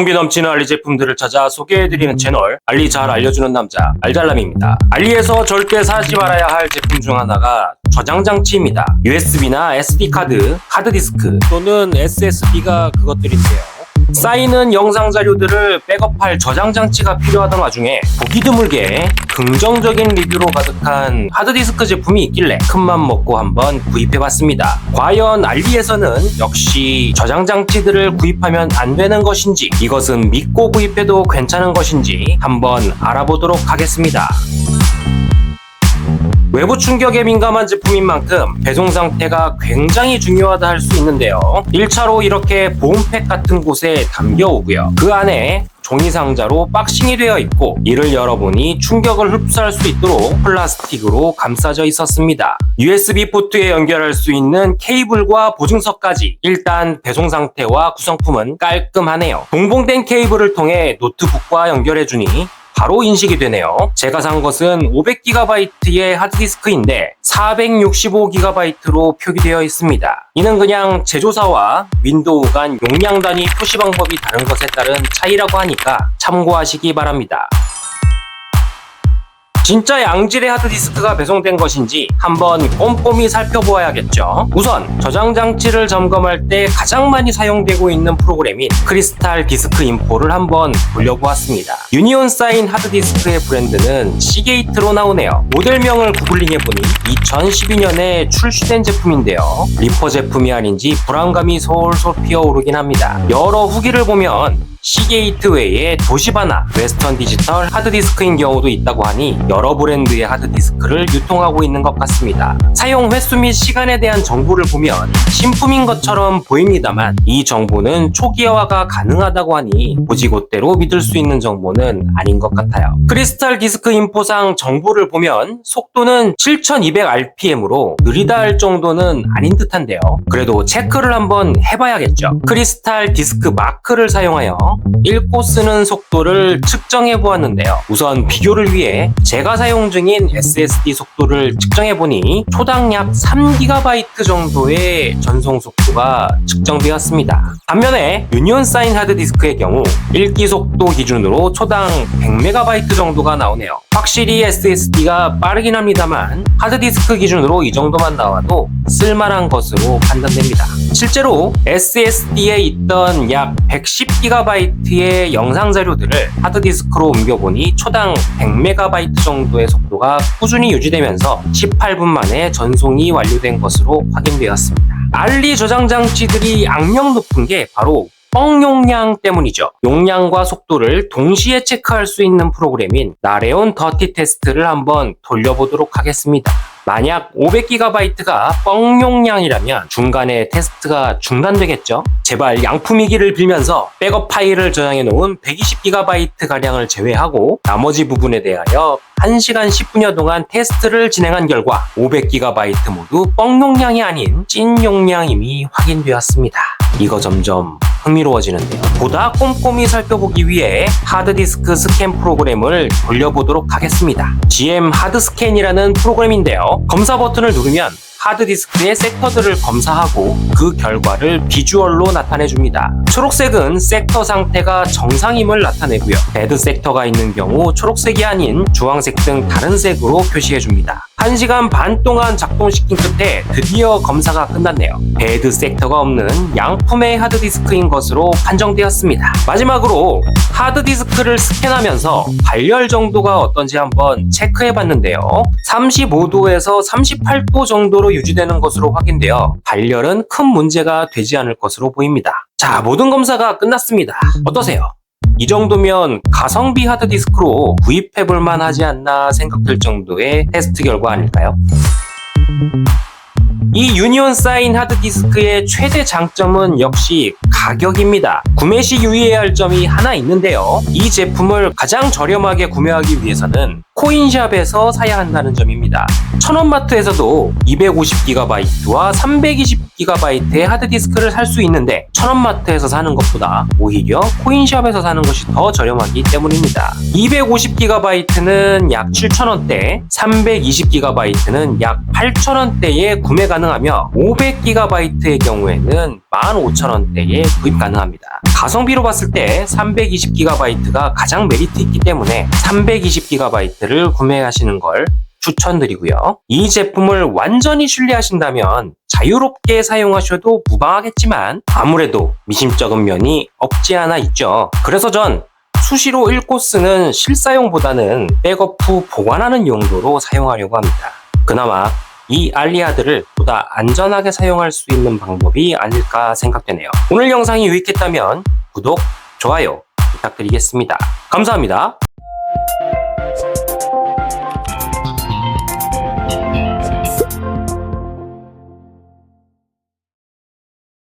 가성비 넘치는 알리 제품들을 찾아 소개해드리는 채널, 알리 잘 알려주는 남자 알잘남입니다. 알리에서 절대 사지 말아야 할 제품 중 하나가 저장장치입니다. USB나 SD카드, 하드디스크 또는 SSD가 그것들인데요. 쌓이는 영상 자료들을 백업할 저장장치가 필요하던 와중에 보기 드물게 긍정적인 리뷰로 가득한 하드디스크 제품이 있길래 큰맘 먹고 한번 구입해봤습니다. 과연 알리에서는 역시 저장장치들을 구입하면 안 되는 것인지, 이것은 믿고 구입해도 괜찮은 것인지 한번 알아보도록 하겠습니다. 외부 충격에 민감한 제품인 만큼 배송 상태가 굉장히 중요하다 할 수 있는데요. 1차로 이렇게 보온팩 같은 곳에 담겨오고요. 그 안에 종이 상자로 박싱이 되어 있고, 이를 열어보니 충격을 흡수할 수 있도록 플라스틱으로 감싸져 있었습니다. USB 포트에 연결할 수 있는 케이블과 보증서까지, 일단 배송 상태와 구성품은 깔끔하네요. 동봉된 케이블을 통해 노트북과 연결해주니 바로 인식이 되네요. 제가 산 것은 500GB의 하드디스크인데 465GB로 표기되어 있습니다. 이는 그냥 제조사와 윈도우 간 용량 단위 표시 방법이 다른 것에 따른 차이라고 하니까 참고하시기 바랍니다. 진짜 양질의 하드디스크가 배송된 것인지 한번 꼼꼼히 살펴보아야겠죠. 우선 저장장치를 점검할 때 가장 많이 사용되고 있는 프로그램인 크리스탈 디스크 인포를 한번 돌려보았습니다. 유니온 사인 하드디스크의 브랜드는 시게이트로 나오네요. 모델명을 구글링해보니 2012년에 출시된 제품인데요. 리퍼 제품이 아닌지 불안감이 솔솔 피어오르긴 합니다. 여러 후기를 보면 시게이트 외에 도시바나, 웨스턴 디지털 하드디스크인 경우도 있다고 하니 여러 브랜드의 하드디스크를 유통하고 있는 것 같습니다. 사용 횟수 및 시간에 대한 정보를 보면 신품인 것처럼 보입니다만, 이 정보는 초기화가 가능하다고 하니 고지곳대로 믿을 수 있는 정보는 아닌 것 같아요. 크리스탈 디스크 인포상 정보를 보면 속도는 7200rpm으로 느리다 할 정도는 아닌 듯한데요. 그래도 체크를 한번 해봐야겠죠. 크리스탈 디스크 마크를 사용하여 읽고 쓰는 속도를 측정해 보았는데요. 우선 비교를 위해 제가 사용 중인 SSD 속도를 측정해 보니 초당 약 3GB 정도의 전송 속도가 측정되었습니다. 반면에 유니온 사인 하드디스크의 경우 읽기 속도 기준으로 초당 100MB 정도가 나오네요. 확실히 SSD가 빠르긴 합니다만 하드디스크 기준으로 이 정도만 나와도 쓸만한 것으로 판단됩니다. 실제로 SSD에 있던 약 110GB의 영상 자료들을 하드디스크로 옮겨보니 초당 100MB 정도의 속도가 꾸준히 유지되면서 18분 만에 전송이 완료된 것으로 확인되었습니다. 알리 저장 장치들이 악명 높은 게 바로 뻥 용량 때문이죠. 용량과 속도를 동시에 체크할 수 있는 프로그램인 나레온 더티 테스트를 한번 돌려보도록 하겠습니다. 만약 500GB가 뻥 용량이라면 중간에 테스트가 중단되겠죠? 제발 양품이기를 빌면서 백업 파일을 저장해 놓은 120GB가량을 제외하고 나머지 부분에 대하여 1시간 10분여 동안 테스트를 진행한 결과 500GB 모두 뻥 용량이 아닌 찐 용량임이 확인되었습니다. 이거 점점 흥미로워지는데요. 보다 꼼꼼히 살펴보기 위해 하드디스크 스캔 프로그램을 돌려보도록 하겠습니다. GM 하드스캔이라는 프로그램인데요. 검사 버튼을 누르면 하드디스크의 섹터들을 검사하고 그 결과를 비주얼로 나타내줍니다. 초록색은 섹터 상태가 정상임을 나타내고요. 배드 섹터가 있는 경우 초록색이 아닌 주황색 등 다른 색으로 표시해줍니다. 1시간 반 동안 작동시킨 끝에 드디어 검사가 끝났네요. 배드 섹터가 없는 양품의 하드디스크인 것으로 판정되었습니다. 마지막으로 하드디스크를 스캔하면서 발열 정도가 어떤지 한번 체크해봤는데요. 35도에서 38도 정도로 유지되는 것으로 확인되어 발열은 큰 문제가 되지 않을 것으로 보입니다. 자, 모든 검사가 끝났습니다. 어떠세요? 이 정도면 가성비 하드디스크로 구입해볼만 하지 않나 생각될 정도의 테스트 결과 아닐까요? 이 유니온 사인 하드디스크의 최대 장점은 역시 가격입니다. 구매 시 유의해야 할 점이 하나 있는데요. 이 제품을 가장 저렴하게 구매하기 위해서는 코인샵에서 사야 한다는 점입니다. 천원마트에서도 250GB와 320GB의 하드디스크를 살 수 있는데 천원마트에서 사는 것보다 오히려 코인샵에서 사는 것이 더 저렴하기 때문입니다. 250GB는 약 7,000원대, 320GB는 약 8,000원대에 구매 가능하며 500GB의 경우에는 15,000원대에 구입 가능합니다. 가성비로 봤을 때 320GB가 가장 메리트 있기 때문에 320GB를 구매하시는 걸 추천드리고요. 이 제품을 완전히 신뢰하신다면 자유롭게 사용하셔도 무방하겠지만 아무래도 미심쩍은 면이 없지 않아 있죠. 그래서 전 수시로 읽고 쓰는 실사용보다는 백업 후 보관하는 용도로 사용하려고 합니다. 그나마 이 알리하드를 보다 안전하게 사용할 수 있는 방법이 아닐까 생각되네요. 오늘 영상이 유익했다면 구독, 좋아요 부탁드리겠습니다. 감사합니다.